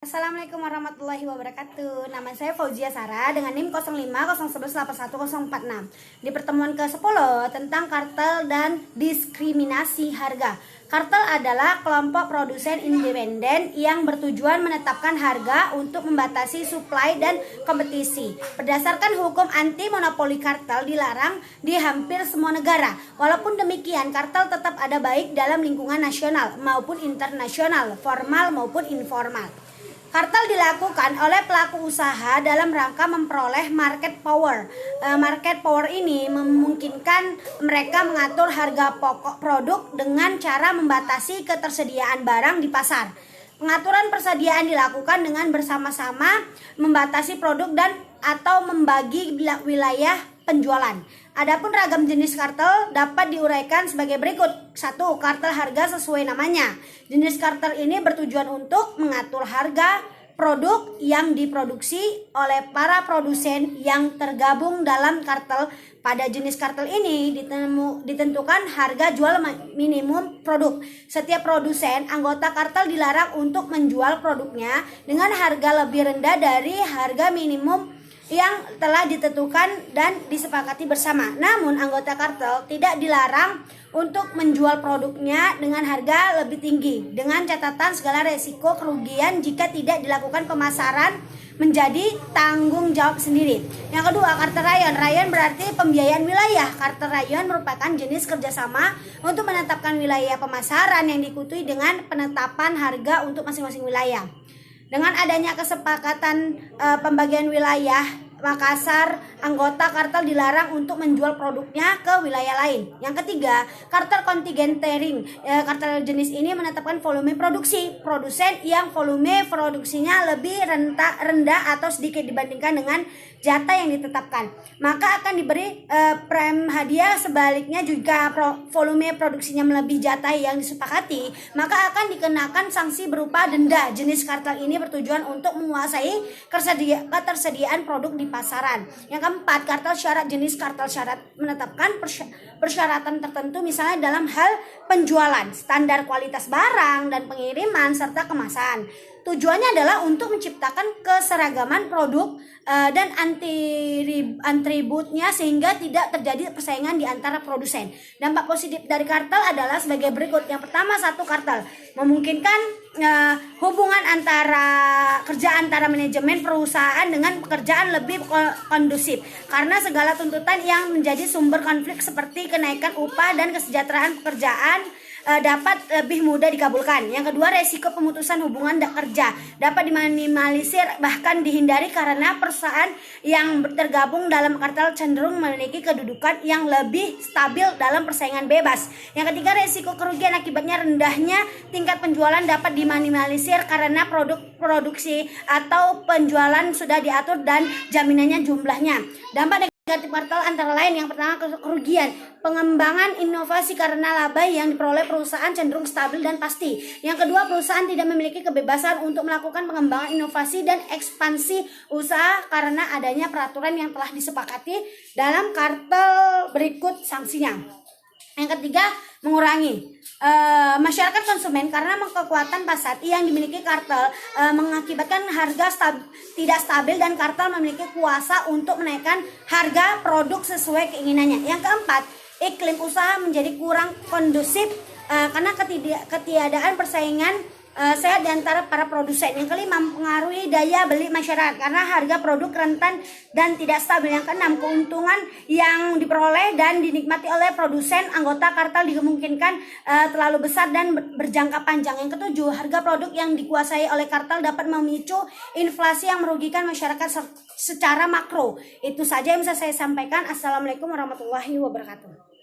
Assalamualaikum warahmatullahi wabarakatuh. Nama saya Fauzia Sarah dengan NIM 0501181046. Di pertemuan ke-10 tentang kartel dan diskriminasi harga. Kartel adalah kelompok produsen independen yang bertujuan menetapkan harga untuk membatasi suplai dan kompetisi. Berdasarkan hukum anti monopoli, kartel dilarang di hampir semua negara. Walaupun demikian, kartel tetap ada baik dalam lingkungan nasional maupun internasional, formal maupun informal. Kartel dilakukan oleh pelaku usaha dalam rangka memperoleh market power. Market power ini memungkinkan mereka mengatur harga pokok produk dengan cara membatasi ketersediaan barang di pasar. Pengaturan persediaan dilakukan dengan bersama-sama membatasi produk dan atau membagi wilayah penjualan. Adapun ragam jenis kartel dapat diuraikan sebagai berikut. 1. Kartel harga sesuai namanya. Jenis kartel ini bertujuan untuk mengatur harga produk yang diproduksi oleh para produsen yang tergabung dalam kartel. Pada jenis kartel ini ditentukan harga jual minimum produk. Setiap produsen anggota kartel dilarang untuk menjual produknya dengan harga lebih rendah dari harga minimum yang telah ditentukan dan disepakati bersama. Namun anggota kartel tidak dilarang untuk menjual produknya dengan harga lebih tinggi, dengan catatan segala resiko kerugian jika tidak dilakukan pemasaran menjadi tanggung jawab sendiri. Yang kedua, kartel rayon. Rayon berarti pembiayaan wilayah. Kartel rayon merupakan jenis kerjasama untuk menetapkan wilayah pemasaran yang diikuti dengan penetapan harga untuk masing-masing wilayah. Dengan adanya kesepakatan pembagian wilayah Makassar, anggota kartel dilarang untuk menjual produknya ke wilayah lain. Yang ketiga, kartel kontingentering. Kartel jenis ini menetapkan volume produksi produsen yang volume produksinya lebih rendah atau sedikit dibandingkan dengan jatah yang ditetapkan, maka akan diberi prem hadiah. Sebaliknya, jika volume produksinya melebihi jatah yang disepakati, maka akan dikenakan sanksi berupa denda. Jenis kartel ini bertujuan untuk menguasai ketersediaan produk di pasaran. Yang keempat, kartel syarat. Jenis kartel syarat menetapkan persyaratan tertentu, misalnya dalam hal penjualan, standar kualitas barang dan pengiriman serta kemasan. Tujuannya adalah untuk menciptakan keseragaman produk dan atributnya sehingga tidak terjadi persaingan di antara produsen. Dampak positif dari kartel adalah sebagai berikut. Yang pertama, 1. Kartel memungkinkan hubungan kerja antara manajemen perusahaan dengan pekerjaan lebih kondusif karena segala tuntutan yang menjadi sumber konflik seperti kenaikan upah dan kesejahteraan pekerjaan dapat lebih mudah dikabulkan. Yang kedua, resiko pemutusan hubungan kerja dapat diminimalisir bahkan dihindari karena perusahaan yang tergabung dalam kartel cenderung memiliki kedudukan yang lebih stabil dalam persaingan bebas. Yang ketiga, resiko kerugian akibatnya rendahnya tingkat penjualan dapat diminimalisir karena produksi atau penjualan sudah diatur dan jaminannya jumlahnya. Dampak negatif kartel antara lain, yang pertama, kerugian pengembangan inovasi karena laba yang diperoleh perusahaan cenderung stabil dan pasti. Yang kedua, perusahaan tidak memiliki kebebasan untuk melakukan pengembangan inovasi dan ekspansi usaha karena adanya peraturan yang telah disepakati dalam kartel. Berikut sanksinya. Yang ketiga, mengurangi masyarakat konsumen karena kekuatan pasar yang dimiliki kartel mengakibatkan harga tidak stabil dan kartel memiliki kuasa untuk menaikkan harga produk sesuai keinginannya. Yang keempat, iklim usaha menjadi kurang kondusif karena ketiadaan persaingan sehat di antara para produsen. Yang kelima, mempengaruhi daya beli masyarakat karena harga produk rentan dan tidak stabil. Yang keenam, keuntungan yang diperoleh dan dinikmati oleh produsen anggota kartel dimungkinkan terlalu besar dan berjangka panjang. Yang ketujuh, harga produk yang dikuasai oleh kartel dapat memicu inflasi yang merugikan masyarakat secara makro. Itu saja yang bisa saya sampaikan. Assalamualaikum warahmatullahi wabarakatuh.